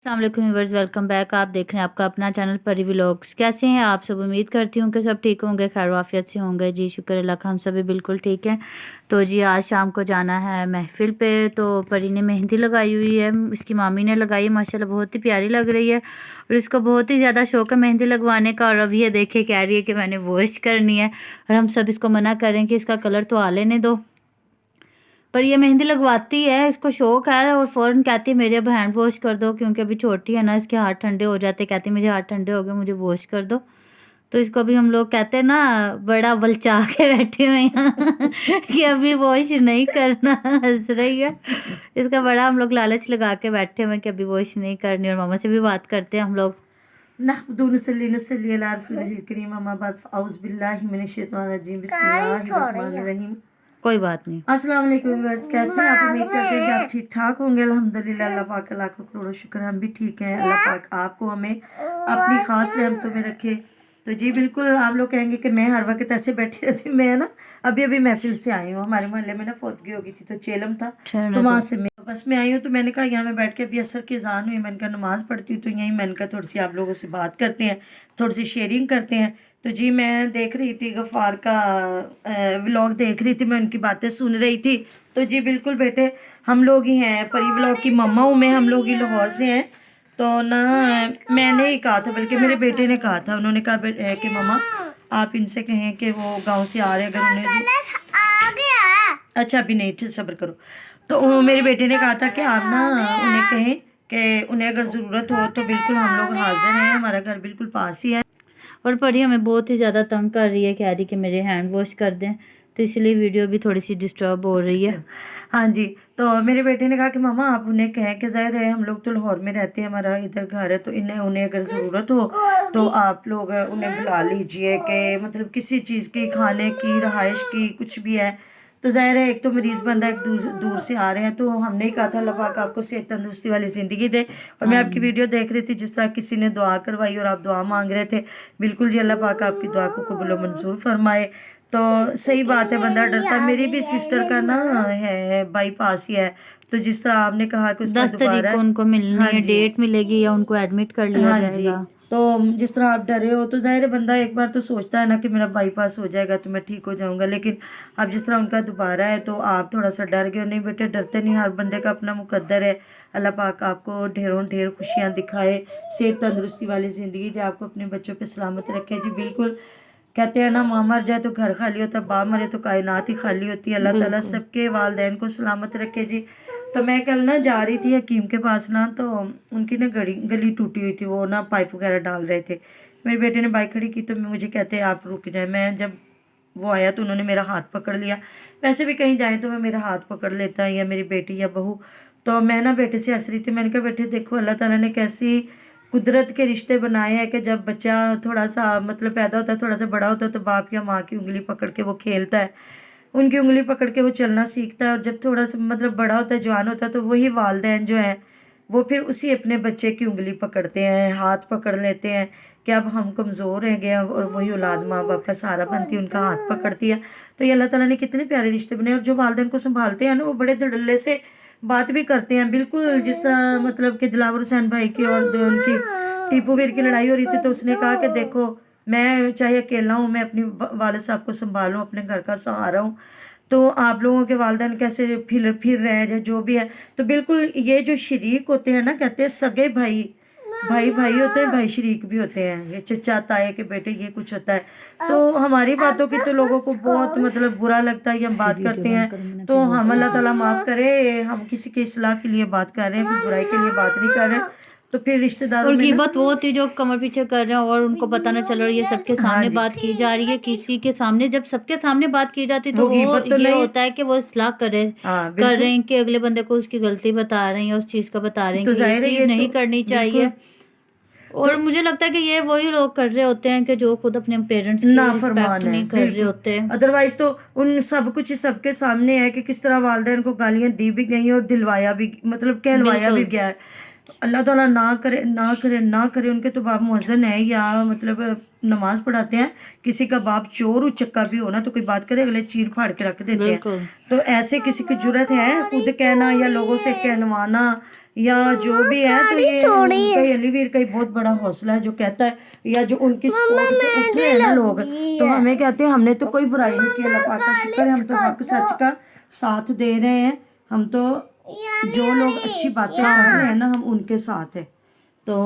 अस्सलाम वालेकुम viewers, welcome back. आप देख रहे हैं आपका अपना चैनल परी व्लॉग्स। कैसे हैं आप सब? उम्मीद करती हूँ कि सब ठीक होंगे, खैर आफियत से होंगे। जी शुक्र अल्लाह का, हम सभी बिल्कुल ठीक हैं। तो जी आज शाम को जाना है महफिल पे, तो परी ने मेहंदी लगाई हुई है, इसकी मामी ने लगाई है, माशाल्लाह बहुत ही प्यारी लग रही है और इसको बहुत ही ज़्यादा शौक है मेहंदी लगवाने का। और अब ये देखे कह रही है कि मैंने वॉश करनी है और हम सब इसको मना करें कि इसका कलर तो आ लेने दो, पर ये मेहंदी लगवाती है, इसको शौक है और फ़ौरन कहती है मेरे अब हैंड वॉश कर दो, क्योंकि अभी छोटी है ना, इसके हाथ ठंडे हो जाते। कहती है मेरे हाथ ठंडे हो गए, मुझे वॉश कर दो। तो इसको भी हम लोग कहते हैं ना, बड़ा वलचा के बैठे हुए हैं कि अभी वॉश नहीं करना। हंस रही है। इसका बड़ा हम लोग लालच लगा के बैठे हुए हैं कि अभी वॉश नहीं करनी। और मामा से भी बात करते हैं हम लोग। कोई बात नहीं। अस्सलाम वालेकुम व्यूअर्स, कैसे हैं आप? उम्मीद करते हैं कि आप ठीक ठाक होंगे। अल्हम्दुलिल्लाह, अल्लाह पाक का लाखों करोड़ों शुक्र, हम भी ठीक हैं। अल्लाह पाक आपको हमें अपनी खास रहमतों में रखे। तो जी बिल्कुल, आप लोग कहेंगे कि मैं हर वक्त ऐसे बैठी रहती हूँ। मैं ना अभी अभी महफिल से आई हूँ। हमारे मोहल्ले में ना फौतगी हो गई थी, तो चेलम था, तो वहाँ से मैं बस में आई हूँ। तो मैंने कहा यहाँ मैं बैठ के अभी असर की अजान हुई, मैंने कहा नमाज़ पढ़ती हूँ, तो यहीं मैंने कहा थोड़ी सी आप लोगों से बात करते हैं, थोड़ी सी शेयरिंग करते हैं। तो जी मैं देख रही थी गफ़ार का व्लॉग देख रही थी, मैं उनकी बातें सुन रही थी। तो जी बिल्कुल बेटे, हम लोग ही हैं, परी व्लॉग की मम्मा हूँ मैं, हम लोग ही लाहौर से हैं। तो ना मैंने ही कहा था, बल्कि मेरे बेटे ने कहा था, उन्होंने कहा कि मम्मा आप इनसे कहें कि वो गांव से आ रहे हैं, अगर उन्हें अच्छा अभी नहीं, ठीक सब्र करो। तो मेरे बेटे ने कहा था कि आप ना उन्हें कहें कि उन्हें अगर ज़रूरत हो तो बिल्कुल हम लोग हाजिर हैं, हमारा घर बिल्कुल पास ही है। और परी हमें बहुत ही ज़्यादा तंग कर रही है, कह रही कि मेरे हैंड वॉश कर दें, तो इसलिए वीडियो भी थोड़ी सी डिस्टर्ब हो रही है। हाँ जी, तो मेरे बेटे ने कहा कि मामा आप उन्हें कहें कि ज़ाहिर है हम लोग तो लाहौर में रहते हैं, हमारा इधर घर है, तो उन्हें अगर ज़रूरत हो तो आप लोग उन्हें बुला लीजिए, कि मतलब किसी चीज़ की, खाने की, रहाइश की, कुछ भी है। तो ज़ाहिर है एक तो मरीज़ बंदा, एक दूर दूर से आ रहे हैं, तो हमने ही कहा था अल्लाह पाक आपको सेहत तंदुरुस्ती वाली ज़िंदगी दे। और मैं आपकी वीडियो देख रही थी, जिस तरह किसी ने दुआ करवाई और आप दुआ मांग रहे थे। बिल्कुल जी, अल्लाह पाक आपकी दुआ को कबूल व मंजूर फरमाए। तो सही बात है, बंदा डरता है। मेरी भी सिस्टर का ना है बाईपास ही है, तो जिस तरह आपने कहा कि उसका 10 तारीख दोबारा, को उनको मिलनी हाँ है, जी, डेट मिलेगी या उनको एडमिट कर लिया हाँ जी, जाएगा। तो जिस तरह आप डरे हो, तो जाहिर है बंदा एक बार तो सोचता है ना कि मेरा बाईपास हो जाएगा तो मैं ठीक हो जाऊंगा, लेकिन अब जिस तरह उनका दोबारा है तो आप थोड़ा सा डर गए हो। नहीं बेटे, डरते नहीं, हर बंदे का अपना मुकद्दर है। अल्लाह पाक आपको ढेरों ढेर खुशियाँ दिखाए, सेहत तंदुरुस्ती वाली ज़िंदगी दे, आपको अपने बच्चों पे सलामत रखे। जी बिल्कुल, कहते हैं ना माँ मर जाए तो घर खाली होता है, बाप मरे तो कायनात ही खाली होती है। अल्लाह ताला बिल्कुल। सबके वालदैन को सलामत रखे जी। तो मैं कल ना जा रही थी हकीम के पास ना, तो उनकी ना गली टूटी हुई थी, वो ना पाइप वगैरह डाल रहे थे। मेरे बेटे ने बाइक खड़ी की, तो मुझे कहते आप रुक जाए। मैं जब वो आया तो उन्होंने मेरा हाथ पकड़ लिया। वैसे भी कहीं जाए तो मैं मेरा हाथ पकड़ लेता है, या मेरी बेटी या बहू। तो मैं ना बेटे से हंस रही थी, मैंने कहा बेटे देखो अल्लाह ताला ने कैसी कुदरत के रिश्ते बनाए हैं कि जब बच्चा थोड़ा सा मतलब पैदा होता है, थोड़ा सा बड़ा होता है, तो बाप या माँ की उंगली पकड़ के वो खेलता है, उनकी उंगली पकड़ के वो चलना सीखता है। और जब थोड़ा सा मतलब बड़ा होता है, जवान होता है, तो वही वालिदैन जो हैं वो फिर उसी अपने बच्चे की उंगली पकड़ते हैं, हाथ पकड़ लेते हैं कि अब हम कमज़ोर रह गए, और वही औलाद माँ बाप का सहारा बनती है, उनका हाथ पकड़ती है। तो ये अल्लाह ताला ने कितने प्यारे रिश्ते बनाए। और जो वालिदैन को संभालते हैं ना, वो बड़े धड़ल्ले से बात भी करते हैं, बिल्कुल जिस तरह मतलब कि दिलावर हुसैन भाई की और उनकी टीपू वीर की लड़ाई हो रही थी, तो उसने कहा कि देखो मैं चाहे अकेला हूँ, मैं अपनी वालिद साहब को संभालूँ, अपने घर का सहारा हूँ, तो आप लोगों के वालिदैन कैसे फिर रहे हैं या जो भी है। तो बिल्कुल ये जो शरीक होते हैं ना, कहते हैं सगे भाई, भाई भाई होते हैं, भाई शरीक भी होते हैं, ये चचा ताए के बेटे, ये कुछ होता है। तो हमारी बातों की तो लोगों को बहुत मतलब बुरा लगता है कि हम बात करते हैं, तो हम अल्लाह ताला माफ़ करे, हम किसी की इस्लाह के लिए बात कर रहे हैं, कोई बुराई के लिए बात नहीं कर रहे हैं। तो फिर रिश्तेदारों और में ना, गिबत वो थी जो कमर पीछे कर रहे हैं और उनको पता ना चल रहा है, ये सबके हाँ सामने जी, बात की जा रही है। किसी के सामने, जब सबके सामने बात की जाती तो वो वो गीबत तो ये नहीं है। होता है कि वो इस्लाह हाँ कर रहे बिल्कुल, हैं कि अगले बंदे को उसकी गलती बता रहे हैं, उस चीज़ का बता रहे हैं तो कि ये जाहिर है चीज़ ये तो नहीं करनी चाहिए। बिल्कुल, तो और मुझे लगता है कि ये वही लोग कर रहे होते हैं कि जो खुद अपने पेरेंट्स की रिस्पेक्ट नाफरमान है नहीं कर रहे बिल्कुल। होते। अदरवाइज तो उन सब कुछ सबके सामने है कि किस तरह वालिदैन को गालियां दी भी गई और दिलवाया भी, मतलब कहलवाया भी बिल्कुल। गया है। अल्लाह ताला ना करे, ना करे, ना करे। उनके तो बाप मुअज्जिन है, या मतलब नमाज पढ़ाते हैं। किसी का बाप चोर उचक्का भी हो ना, तो कोई बात करे अगले चीर फाड़ के रख देते हैं। बिल्कुल। तो ऐसे किसी की जुर्रत है खुद कहना या लोगों से कहलवाना या जो भी है, तो ये उनका अलीवीर का ही बहुत बड़ा हौसला है जो कहता है, या जो उनकी सपोर्ट पे उठ रहे हैं ना लोग, तो हमें कहते हैं हमने तो कोई बुराई नहीं की, अल्लाह पाक का शुक्र है, हम तो हक सच का साथ दे रहे हैं, हम तो जो लोग अच्छी बातें कर रहे हैं ना हम उनके साथ है। तो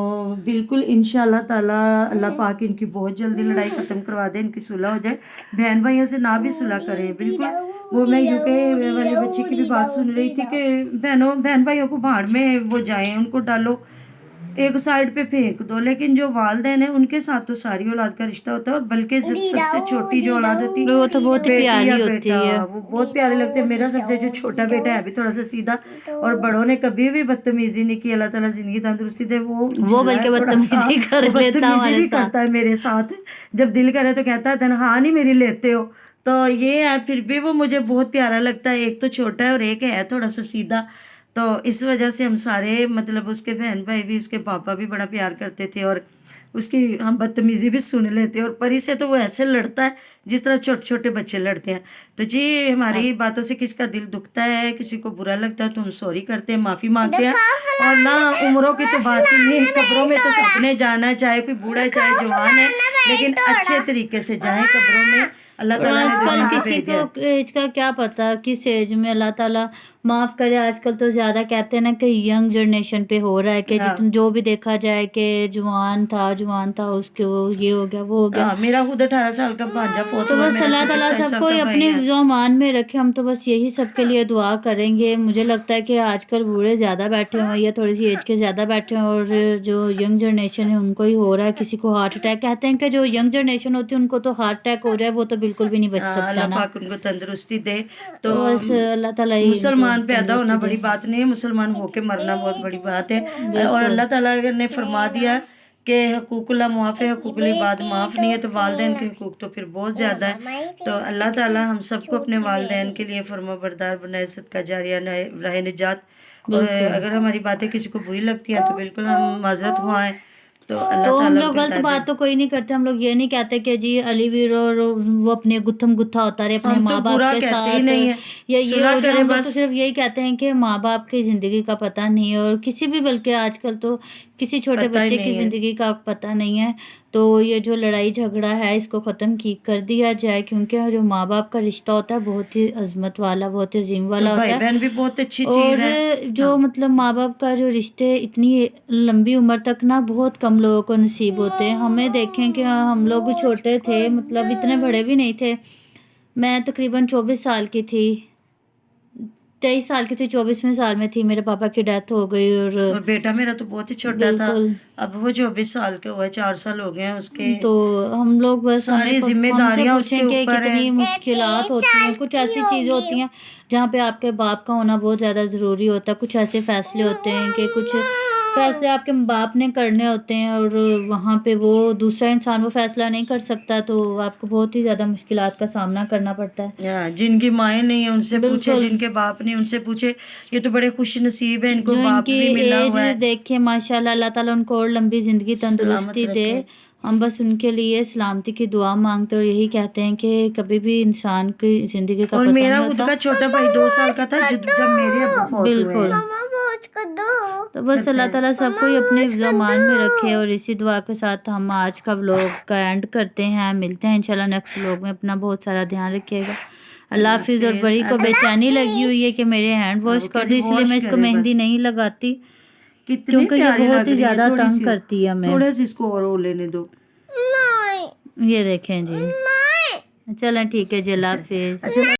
बिल्कुल इंशाल्लाह ताला अल्लाह पाक इनकी बहुत जल्दी लड़ाई ख़त्म करवा दे, इनकी सुलह हो जाए, बहन भाइयों से ना भी सुलह करें बिल्कुल। वो मैं यूके वाले बच्चे की भी बात सुन रही थी कि बहन भाइयों को भाड़ में वो जाएं, उनको डालो एक साइड पे फेंक दो, लेकिन जो वालिदैन है उनके साथ तो सारी औलाद का रिश्ता होता है, और बल्कि सबसे छोटी जो औलाद होती है वो तो बहुत ही बेटी प्यारी या होती बेटा, है। वो बहुत प्यारे लगते हैं। मेरा सबसे जो छोटा बेटा है अभी थोड़ा सा सीधा, और बड़ों ने कभी भी बदतमीजी नहीं की, अल्लाह ताला जिंदगी तंदुरुस्ती दे। वो बल्कि बदतमीजी कर वो लेता बदतमीजी हमारे भी साथ। करता है मेरे साथ, जब दिल करे तो कहता है तनख्वाह नहीं मेरी लेते हो, तो ये है, फिर भी वो मुझे बहुत प्यारा लगता है। एक तो छोटा है और एक है थोड़ा सा सीधा, तो इस वजह से हम सारे मतलब उसके बहन भाई भी उसके पापा भी बड़ा प्यार करते थे, और उसकी हम बदतमीजी भी सुन लेते हैं। और परी से तो वो ऐसे लड़ता है जिस तरह छोटे छोटे बच्चे लड़ते हैं। तो जी हमारी बातों से किसका दिल दुखता है, किसी को बुरा लगता है तो हम सॉरी करते हैं, माफ़ी मांगते हैं। और ना उम्रों की तो बात ही नहीं है, कब्रों में तो सबने जाना है, चाहे कोई बूढ़ा है चाहे जवान है, लेकिन अच्छे तरीके से जाएं कब्रों में। अल्लाह और ताला ने आजकल दुनिया किसी भेज दिया। को एज का क्या पता किस एज में अल्लाह ताला माफ़ करे। आजकल तो ज़्यादा कहते हैं ना कि यंग जनरेशन पे हो रहा है कि हाँ। जितन जो भी देखा जाए कि जवान था उसके वो ये हो गया वो हो गया। हाँ, मेरा खुद 18 साल का भांजा फोत तो हुआ, बस मेरा अल्लाह ताला 26 साल सबको ही का भाई अपने है। हिफ्ज़-ओ अमान में रखे। हम तो बस यही सबके लिए दुआ करेंगे। मुझे लगता है कि आजकल बूढ़े ज़्यादा बैठे हुए हैं या थोड़ी सी एज के ज़्यादा बैठे हैं, और जो यंग जनरेशन है उनको ही हो रहा है। किसी को हार्ट अटैक, कहते हैं कि जो यंग जनरेशन होती है उनको तो हार्ट अटैक हो जाए वो तो बिल्कुल भी नहीं बच सकता अल्लाह ना। पाक उनको तंदुरुस्ती दे। तो तो बस अल्लाह ताला ही इनको मुसलमान पैदा होना तंदुरुस्ती बड़ी दे। बात नहीं है, मुसलमान होके मरना बहुत बड़ी बात है। और बिल्कुल। अल्लाह ताला ने फरमा दिया कि हकूकुल्लाह मुआफ़ है, हकूकुल इबाद माफ़ नहीं है, तो वालिदैन के हकूक तो फिर बहुत ज़्यादा है। तो अल्लाह ताला हम सबको अपने वालिदैन के लिए फरमाबरदार बनाए, सदका जारिया राह निजात। और बिल्कुल। अगर हमारी बातें किसी को बुरी लगती हैं तो बिल्कुल हम माजरत ख्वाह हैं, तो अल्लाह तो हम ताला लोग उनको गलत हिदायत बात दे। तो कोई नहीं करते। हम लोग ये नहीं कहते कि जी अलीवीर और वो अपने गुत्थम गुत्था होता रहे अपने हम तो माँ बाप बुरा के कहते ही साथ, नहीं है, या ये सुलह हो जाए। करें हम लोग तो बस। सिर्फ यही कहते हैं कि माँ बाप की ज़िंदगी का पता नहीं है, और किसी भी, बल्कि आजकल तो किसी छोटे पता ही बच्चे की नहीं है। ज़िंदगी का पता नहीं है। तो ये जो लड़ाई झगड़ा है इसको ख़त्म कर दिया जाए, क्योंकि जो माँ बाप का रिश्ता होता है बहुत ही अज़मत वाला, बहुत ही अजीम और वाला भाई होता है। बहन भी बहुत अच्छी और चीज़ है। जो हाँ। मतलब माँ बाप का जो रिश्ते इतनी लंबी उम्र तक ना बहुत कम लोगों को नसीब होते हैं। हमें देखें कि हम लोग छोटे थे, मतलब इतने बड़े भी नहीं थे। मैं तकरीबन 24 साल की थी, 23 साल की थी, 24वें साल में थी मेरे पापा की डेथ हो गई। और और बेटा मेरा तो बहुत ही छोटा था, बिल्कुल। अब वो 24 साल के हुए, 4 साल हो गए हैं उसके। तो हम लोग बस सारी हमसे जिम्मेदारियां उसके पूछें कि ऊपर है। कितनी मुश्किलात होती हैं। कुछ ऐसी चीज़ें होती हैं जहाँ पे आपके बाप का होना बहुत ज़्यादा ज़रूरी होता है। कुछ ऐसे फैसले होते हैं कि कुछ फैसले आपके बाप ने करने होते हैं, और वहाँ पे वो दूसरा इंसान वो फैसला नहीं कर सकता, तो आपको बहुत ही ज़्यादा मुश्किलात का सामना करना पड़ता है। जिनकी माएँ नहीं है उनसे पूछे, बिल्कुल। जिनके बाप नहीं उनसे पूछे। ये तो बड़े खुश नसीब है, इनको जो बाप इनकी भी मिला एज हुआ है। देखिए माशाल्लाह, अल्लाह ताला उनको और लंबी ज़िंदगी सलामत तंदुरुस्ती दे। रखे। हम बस उनके लिए सलामती की दुआ मांगते और यही कहते हैं कि कभी भी इंसान की ज़िंदगी का और पता मेरा नहीं खुद होता। का छोटा भाई 2 साल का था जब मेरे अब्बू फौत हुए बिल्कुल। हैं। तो बस करते अल्लाह हैं। ताला सबको ही अपने ज़मान में रखे, और इसी दुआ के साथ हम आज का व्लॉग का एंड करते हैं। मिलते हैं इंशाल्लाह नेक्स्ट व्लॉग में। अपना बहुत सारा ध्यान रखिएगा। अल्लाह हाफिज़। और बड़ी को बेचैनी लगी हुई है कि मेरे हैंड वॉश वो कर कह दी, रही इसलिए वॉश मैं इसको करे मेहंदी बस। नहीं लगाती, कितनी क्योंकि ये प्यारी बहुत लग ही रही है, ज़्यादा थोड़ी तंग सी करती है हमें। थोड़े से इसको और वो लेने दो। ये देखें जी। चलें ठीक है जी, अल्लाह हाफिज़। अच्छा।